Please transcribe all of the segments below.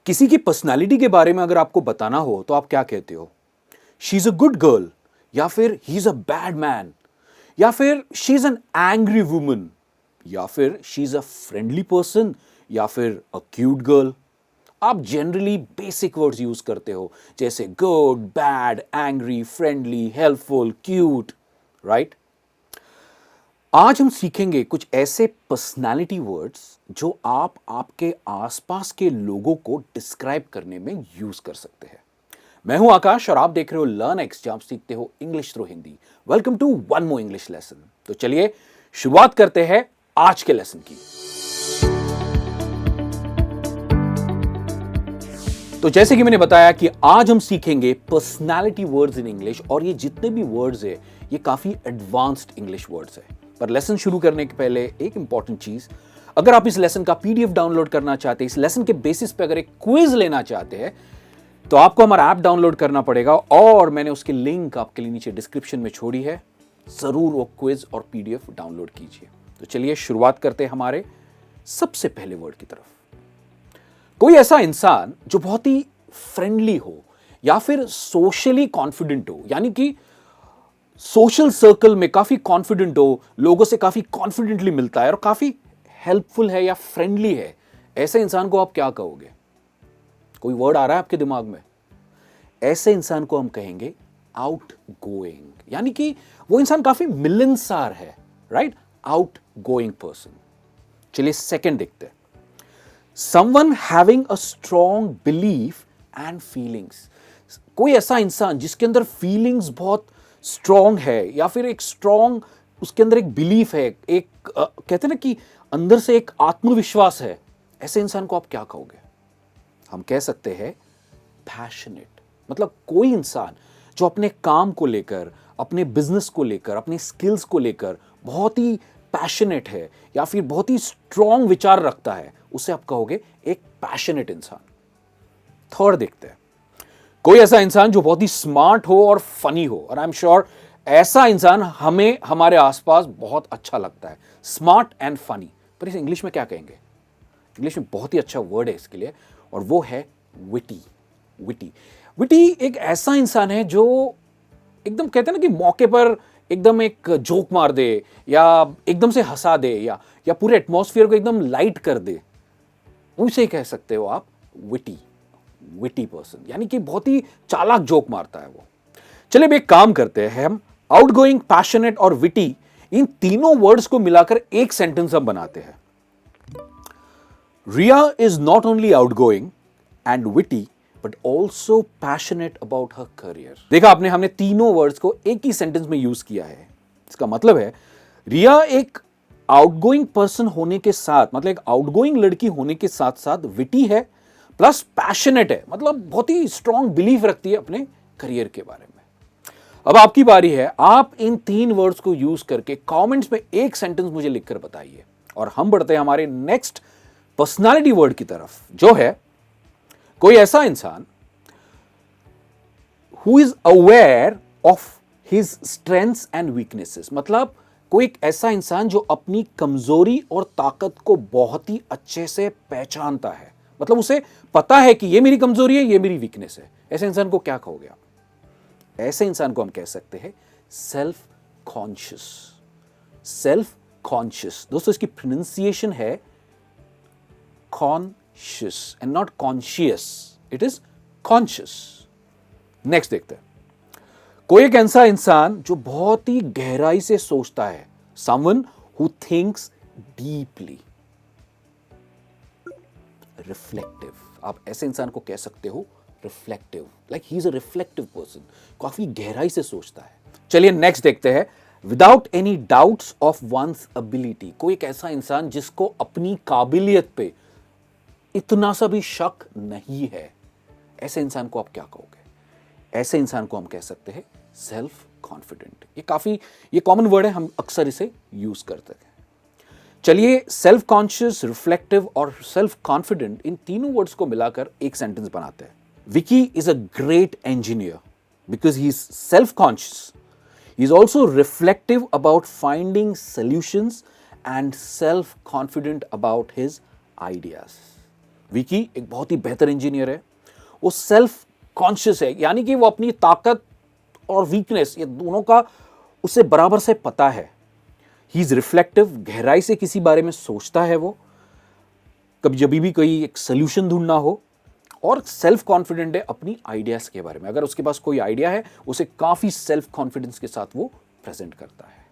किसी की पर्सनालिटी के बारे में अगर आपको बताना हो तो आप क्या कहते हो? She is a good girl, या फिर ही इज अ बैड मैन, या फिर she is an angry woman, या फिर she is a friendly person, या फिर अ क्यूट गर्ल। आप जनरली बेसिक वर्ड्स यूज करते हो जैसे good, bad, angry, friendly, helpful, cute, right? आज हम सीखेंगे कुछ ऐसे पर्सनालिटी वर्ड्स जो आप आपके आसपास के लोगों को डिस्क्राइब करने में यूज कर सकते हैं। मैं हूं आकाश और आप देख रहे हो लर्न एक्स, जहां आप सीखते हो English through Hindi. Welcome to one more English lesson. तो चलिए शुरुआत करते हैं आज के लेसन की। तो जैसे कि मैंने बताया कि आज हम सीखेंगे पर्सनालिटी वर्ड्स इन इंग्लिश, और ये जितने भी वर्ड्स है ये काफी एडवांस्ड इंग्लिश वर्ड्स है। पर लेसन शुरू करने के पहले एक इंपॉर्टेंट चीज, अगर आप इस लेसन का पीडीएफ डाउनलोड करना चाहते हैं, इस लेसन के बेसिस पे अगर एक क्विज लेना चाहते हैं, तो आपको हमारा ऐप डाउनलोड करना पड़ेगा, और मैंने उसकी लिंक आपके लिए नीचे डिस्क्रिप्शन में छोड़ी है। जरूर वो क्विज और पीडीएफ डाउनलोड कीजिए। तो चलिए शुरुआत करते हैं हमारे सबसे पहले वर्ड की तरफ। कोई ऐसा इंसान जो बहुत ही फ्रेंडली हो या फिर सोशली कॉन्फिडेंट हो, यानी कि सोशल सर्कल में काफी कॉन्फिडेंट हो, लोगों से काफी कॉन्फिडेंटली मिलता है और काफी हेल्पफुल है या फ्रेंडली है, ऐसे इंसान को आप क्या कहोगे? कोई वर्ड आ रहा है आपके दिमाग में? ऐसे इंसान को हम कहेंगे आउट गोइंग, यानी कि वो इंसान काफी मिलनसार है, राइट? Out going person. चलिए सेकंड देखते हैं। Someone having a strong belief and feelings. कोई ऐसा इंसान जिसके अंदर फीलिंग्स बहुत स्ट्रॉन्ग है, या फिर एक स्ट्रॉन्ग उसके अंदर एक बिलीफ है, एक कहते हैं ना कि अंदर से एक आत्मविश्वास है, ऐसे इंसान को आप क्या कहोगे? हम कह सकते हैं पैशनेट। मतलब कोई इंसान जो अपने काम को लेकर, अपने बिजनेस को लेकर, अपने स्किल्स को लेकर बहुत ही पैशनेट है या फिर बहुत ही स्ट्रॉन्ग विचार रखता है, उसे आप कहोगे एक पैशनेट इंसान। थर्ड देखते हैं। कोई ऐसा इंसान जो बहुत ही स्मार्ट हो और फनी हो, और आई एम श्योर ऐसा इंसान हमें हमारे आसपास बहुत अच्छा लगता है, स्मार्ट एंड फनी। पर इसे इंग्लिश में क्या कहेंगे? इंग्लिश में बहुत ही अच्छा वर्ड है इसके लिए, और वो है विटी। विटी विटी एक ऐसा इंसान है जो एकदम कहते हैं ना कि मौके पर एकदम एक जोक मार दे, या एकदम से हंसा दे, या पूरे एटमॉस्फेयर को एकदम लाइट कर दे, उसे कह सकते हो आप विटी। विटी पर्सन यानी कि बहुत ही चालाक जोक मारता है वो। चलिए एक काम करते हैं, हम आउटगोइंग, पैशनेट और विटी, इन तीनों वर्ड्स को मिलाकर एक सेंटेंस हम बनाते हैं। Riya is not only outgoing and witty but also passionate about her career. देखा आपने, हमने तीनों वर्ड्स को एक ही सेंटेंस में यूज किया है। इसका मतलब है रिया एक आउटगोइंग पर्सन होने के साथ, मतलब एक आउटगोइंग लड़की होने के साथ साथ विटी है, प्लस पैशनेट है, मतलब बहुत ही स्ट्रॉन्ग बिलीफ रखती है अपने करियर के बारे में। अब आपकी बारी है, आप इन तीन वर्ड्स को यूज करके कमेंट्स में एक सेंटेंस मुझे लिखकर बताइए, और हम बढ़ते हैं हमारे नेक्स्ट पर्सनालिटी वर्ड की तरफ, जो है कोई ऐसा इंसान who is aware of his strengths and weaknesses. मतलब कोई एक ऐसा इंसान जो अपनी कमजोरी और ताकत को बहुत ही अच्छे से पहचानता है, मतलब उसे पता है कि ये मेरी कमजोरी है, ये मेरी वीकनेस है। ऐसे इंसान को क्या कहोगे आप? ऐसे इंसान को हम कह सकते हैं सेल्फ कॉन्शियस। सेल्फ कॉन्शियस दोस्तों, इसकी प्रोनाउंसिएशन है conscious and not conscious, it is conscious. Next देखते हैं। कोई एक ऐसा इंसान जो बहुत ही गहराई से सोचता है, someone who thinks deeply. Reflective, आप ऐसे इंसान को कह सकते हो reflective, like he is a reflective person, काफी गहराई से सोचता है। चलिए नेक्स्ट देखते हैं। Without any doubts of one's ability. कोई एक ऐसा इंसान जिसको अपनी काबिलियत पे इतना सा भी शक नहीं है, ऐसे इंसान को आप क्या कहोगे? ऐसे इंसान को हम कह सकते हैं सेल्फ कॉन्फिडेंट। ये कॉमन वर्ड है, हम अक्सर इसे यूज करते हैं। चलिए सेल्फ कॉन्शियस, रिफ्लेक्टिव और सेल्फ कॉन्फिडेंट, इन तीनों वर्ड्स को मिलाकर एक सेंटेंस बनाते हैं। Vicky is a great engineer because he is self conscious, he is also reflective about finding solutions and self confident about his ideas. Vicky एक बहुत ही बेहतर इंजीनियर है, वो सेल्फ कॉन्शियस है, यानी कि वो अपनी ताकत और वीकनेस ये दोनों का उसे बराबर से पता है। ही इज रिफ्लेक्टिव, गहराई से किसी बारे में सोचता है वो, कभी जब भी कोई एक सोल्यूशन ढूंढना हो, और सेल्फ कॉन्फिडेंट है अपनी आइडियाज के बारे में। अगर उसके पास कोई आइडिया है उसे काफी सेल्फ कॉन्फिडेंस के साथ वो प्रेजेंट करता है।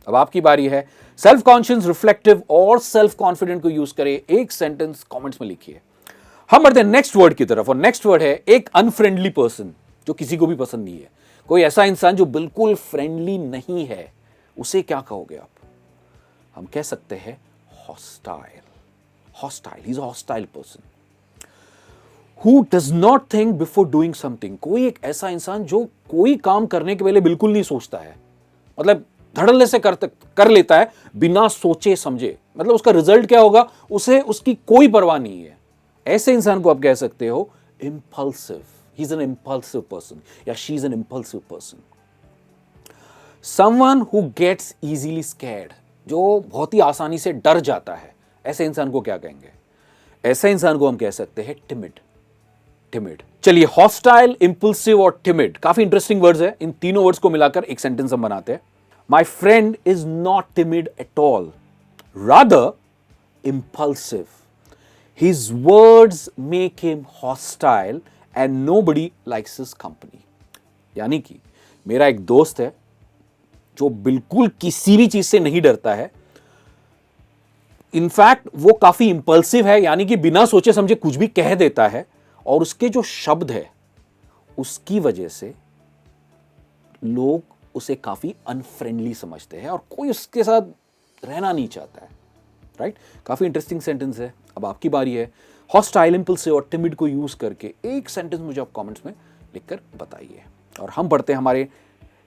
अब आपकी बारी है। सेल्फ कॉन्शियस, रिफ्लेक्टिव और सेल्फ कॉन्फिडेंट को यूज करें, एक सेंटेंस कमेंट्स में लिखिए। हम बढ़ते हैं नेक्स्ट वर्ड की तरफ, और नेक्स्ट वर्ड है एक अनफ्रेंडली पर्सन, जो किसी को भी पसंद नहीं है। कोई ऐसा इंसान जो बिल्कुल फ्रेंडली नहीं है, उसे क्या कहोगे आप? हम कह सकते हैं hostile. Hostile, he is a hostile person who does not think before doing something. कोई एक ऐसा इंसान जो कोई काम करने के पहले बिल्कुल नहीं सोचता है, मतलब धड़ल्ले से कर लेता है बिना सोचे समझे, मतलब उसका रिजल्ट क्या होगा उसे उसकी कोई परवाह नहीं है। ऐसे इंसान को आप कह सकते हो impulsive. He is an impulsive person या she is an impulsive person. Someone who gets easily scared, जो बहुत ही आसानी से डर जाता है, ऐसे इंसान को क्या कहेंगे? ऐसे इंसान को हम कह सकते हैं टिमिड। टिमिड। चलिए, हॉस्टाइल, इंपल्सिव और टिमिड काफी इंटरेस्टिंग वर्ड्स है। इन तीनों वर्ड्स को मिलाकर एक सेंटेंस हम बनाते हैं। My friend is not timid at all, rather impulsive. His words make him hostile and nobody likes his company. यानी कि मेरा एक दोस्त है जो बिल्कुल किसी भी चीज से नहीं डरता है। इनफैक्ट वो काफी इंपल्सिव है, यानी कि बिना सोचे समझे कुछ भी कह देता है, और उसके जो शब्द है उसकी वजह से लोग उसे काफी अनफ्रेंडली समझते हैं और कोई उसके साथ रहना नहीं चाहता है। राइट? काफी इंटरेस्टिंग सेंटेंस है। अब आपकी बारी है। हॉस्टाइल, इंपल्सिव और टिमिड को यूज करके एक सेंटेंस मुझे आप कमेंट्स में लिखकर बताइए। और हम बढ़ते हैं हमारे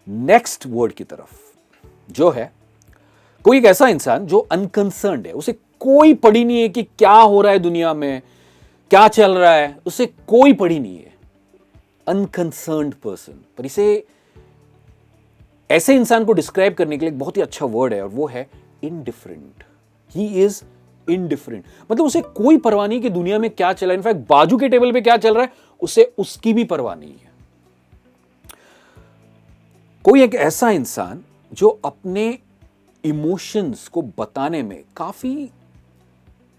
नेक्स्ट वर्ड की तरफ, जो है कोई एक ऐसा इंसान जो अनकंसर्न्ड है, उसे कोई पड़ी नहीं है कि क्या हो रहा है दुनिया में, क्या चल रहा है, उसे कोई पड़ी नहीं है। अनकंसर्न्ड पर्सन। पर इसे ऐसे इंसान को डिस्क्राइब करने के लिए एक बहुत ही अच्छा वर्ड है, और वो है इनडिफरेंट। ही इज इनडिफरेंट, मतलब उसे कोई परवाह नहीं कि दुनिया में क्या चल रहा है, इनफैक्ट बाजू के टेबल पे क्या चल रहा है उसे उसकी भी परवाह नहीं है। कोई एक ऐसा इंसान जो अपने इमोशंस को बताने में काफी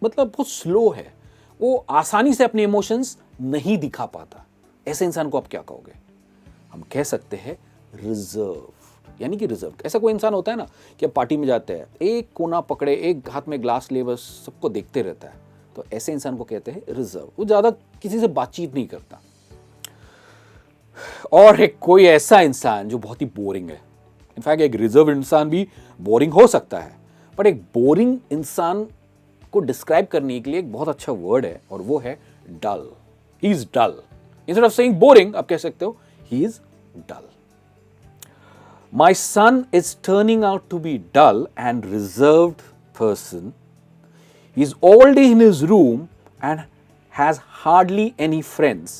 मतलब बहुत स्लो है, वो आसानी से अपने इमोशंस नहीं दिखा पाता। ऐसे इंसान को आप क्या कहोगे? हम कह सकते हैं रिजर्व, यानी कि रिजर्व। ऐसा कोई इंसान होता है ना कि आप पार्टी में जाते हैं, एक कोना पकड़े, एक हाथ में ग्लास ले, बस सबको देखते रहता है, तो ऐसे इंसान को कहते हैं रिजर्व। वो ज्यादा किसी से बातचीत नहीं करता। और एक कोई ऐसा इंसान जो बहुत ही बोरिंग है। इनफैक्ट एक रिजर्व इंसान भी बोरिंग हो सकता है, पर एक बोरिंग इंसान को डिस्क्राइब करने के लिए एक बहुत अच्छा वर्ड है, और वो है dull. He is dull. Instead of saying boring आप कह सकते हो he is dull. My son is turning out to be dull and reserved person. He's all day in his room and has hardly any friends.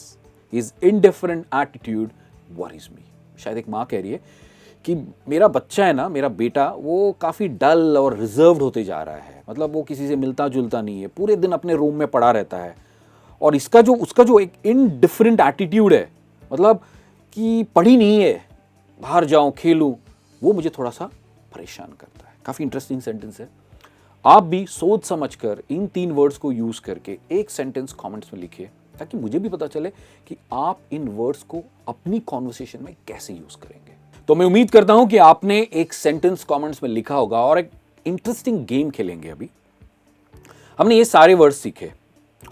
His indifferent attitude worries me. शायद एक माँ कह रही है कि मेरा बच्चा है ना, मेरा बेटा, वो काफ़ी डल और रिजर्व्ड होते जा रहा है। मतलब वो किसी से मिलता जुलता नहीं है, पूरे दिन अपने रूम में पड़ा रहता है, और उसका जो एक इनडिफरेंट एटीट्यूड है, मतलब कि पढ़ी नहीं है, बाहर जाऊं खेलूं, वो मुझे थोड़ा सा परेशान करता है। काफी इंटरेस्टिंग सेंटेंस है। आप भी सोच समझकर इन 3 वर्ड्स को यूज करके एक सेंटेंस कमेंट्स में लिखिए, ताकि मुझे भी पता चले कि आप इन वर्ड्स को अपनी कॉन्वर्सेशन में कैसे यूज करेंगे। तो मैं उम्मीद करता हूं कि आपने एक सेंटेंस कमेंट्स में लिखा होगा, और एक इंटरेस्टिंग गेम खेलेंगे। अभी हमने ये सारे वर्ड्स सीखे: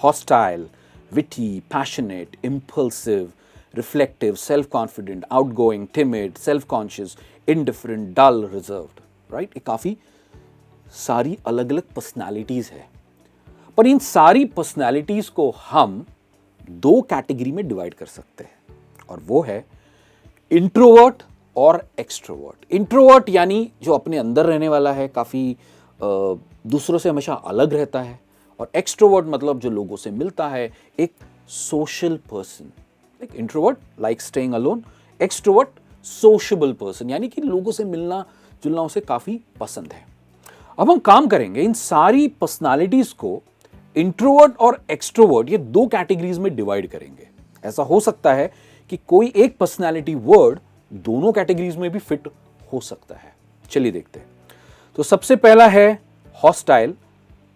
hostile, witty, passionate, impulsive, reflective, self-confident, outgoing, timid, self-conscious, indifferent, dull, reserved, right? ये काफी सारी अलग अलग पर्सनालिटीज है, पर इन सारी पर्सनालिटीज को हम 2 कैटेगरी में डिवाइड कर सकते हैं, और वो है इंट्रोवर्ट और एक्सट्रोवर्ट। इंट्रोवर्ट यानी जो अपने अंदर रहने वाला है, काफी दूसरों से हमेशा अलग रहता है, और एक्सट्रोवर्ट मतलब जो लोगों से मिलता है, एक social person. Like introvert like staying alone, extrovert sociable person, यानी कि लोगों से मिलना जुलना उसे काफी पसंद है। अब हम काम करेंगे इन सारी पर्सनालिटीज को इंट्रोवर्ट और एक्सट्रोवर्ट ये दो कैटेगरीज में डिवाइड करेंगे। ऐसा हो सकता है कि कोई एक पर्सनैलिटी वर्ड दोनों कैटेगरीज में भी फिट हो सकता है। चलिए देखते हैं। तो सबसे पहला है हॉस्टाइल।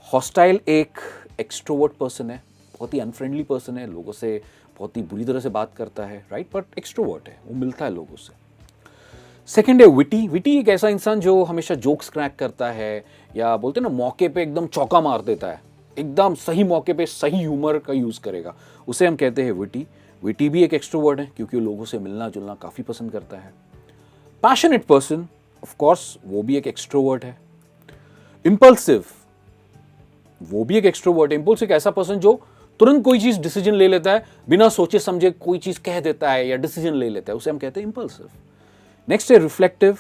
हॉस्टाइल एक एक्सट्रोवर्ट पर्सन है, बहुत ही अनफ्रेंडली पर्सन है, लोगों से बहुत ही बुरी तरह से बात करता है, राइट, बट एक्सट्रोवर्ट है, वो मिलता है लोगों से। सेकेंड है विटी। विटी एक ऐसा इंसान जो हमेशा जोक्स क्रैक करता है, या बोलते हैं ना मौके पे एकदम चौका मार देता है, एकदम सही मौके पे सही ह्यूमर का यूज करेगा, उसे हम कहते हैं विटी। विटी भी एक एक्सट्रोवर्ट है क्योंकि वो लोगों से मिलना जुलना काफी पसंद करता है। पैशनेट पर्सन, ऑफ कोर्स वो भी एक एक्सट्रोवर्ट है। इम्पल्सिव, वो भी एक एक्सट्रोवर्ट है। इम्पल्सिव एक ऐसा पर्सन जो तुरंत कोई चीज डिसीजन ले लेता है, बिना सोचे समझे कोई चीज कह देता है या डिसीजन ले लेता है, उसे हम कहते हैं इम्पल्सिव। नेक्स्ट है रिफ्लेक्टिव।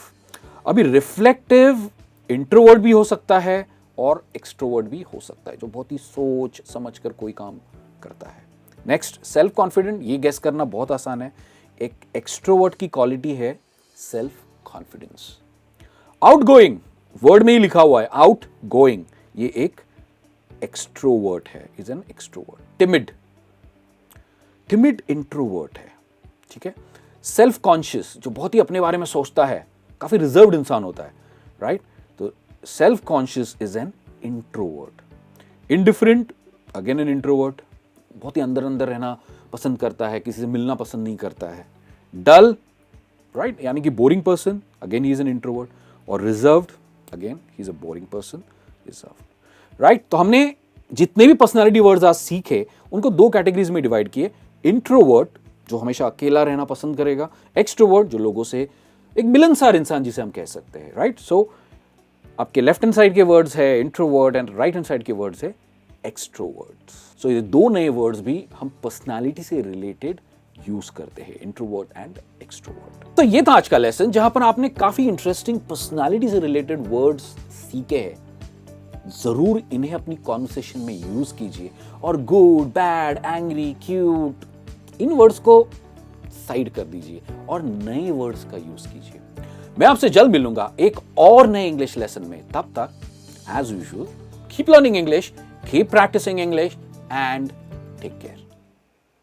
अभी रिफ्लेक्टिव इंट्रोवर्ट भी हो सकता है और एक्सट्रोवर्ट भी हो सकता है, जो बहुत ही सोच समझ कर कोई काम करता है। Next self confident. ये गेस करना बहुत आसान है, एक एक्सट्रोवर्ट की क्वालिटी है सेल्फ कॉन्फिडेंस। आउटगोइंग, वर्ड में ही लिखा हुआ है आउट गोइंग, ये एक एक्सट्रोवर्ट है, is an extrovert. Timid, timid introvert है, ठीक है। सेल्फ कॉन्शियस, जो बहुत ही अपने बारे में सोचता है, काफी रिजर्व्ड इंसान होता है, राइट, तो self conscious is an introvert. Indifferent, again an introvert, बहुत ही अंदर अंदर रहना पसंद करता है, किसी से मिलना पसंद नहीं करता है। डल, राइट, यानी कि boring person, again he is an introvert. और reserved, again he is a boring person, reserved, right. तो हमने जितने भी पर्सनालिटी वर्ड्स आज सीखे उनको दो कैटेगरीज में डिवाइड किए। इंट्रोवर्ट जो हमेशा अकेला रहना पसंद करेगा, एक्सट्रोवर्ट जो लोगों से एक मिलनसार इंसान जिसे हम कह सकते हैं, राइट। सो आपके लेफ्ट हैंड साइड के वर्ड्स है introvert and right hand side के वर्ड्स है एक्सट्रोवर्ट्स। सो ये दो नए वर्ड्स भी हम पर्सनालिटी से रिलेटेड यूज करते हैं, इंट्रोवर्ट एंड एक्सट्रोवर्ट। तो ये था आज का लेसन जहां पर आपने काफी इंटरेस्टिंग पर्सनालिटी से रिलेटेड वर्ड्स सीखे हैं। जरूर इन्हें अपनी कॉन्वर्सेशन में यूज कीजिए और good, bad, angry, cute in words को साइड कर दीजिए और नए वर्ड्स का यूज कीजिए। मैं आपसे जल्द मिलूंगा एक और नए इंग्लिश लेसन में। तब तक as usual keep learning English, keep practising English and take care.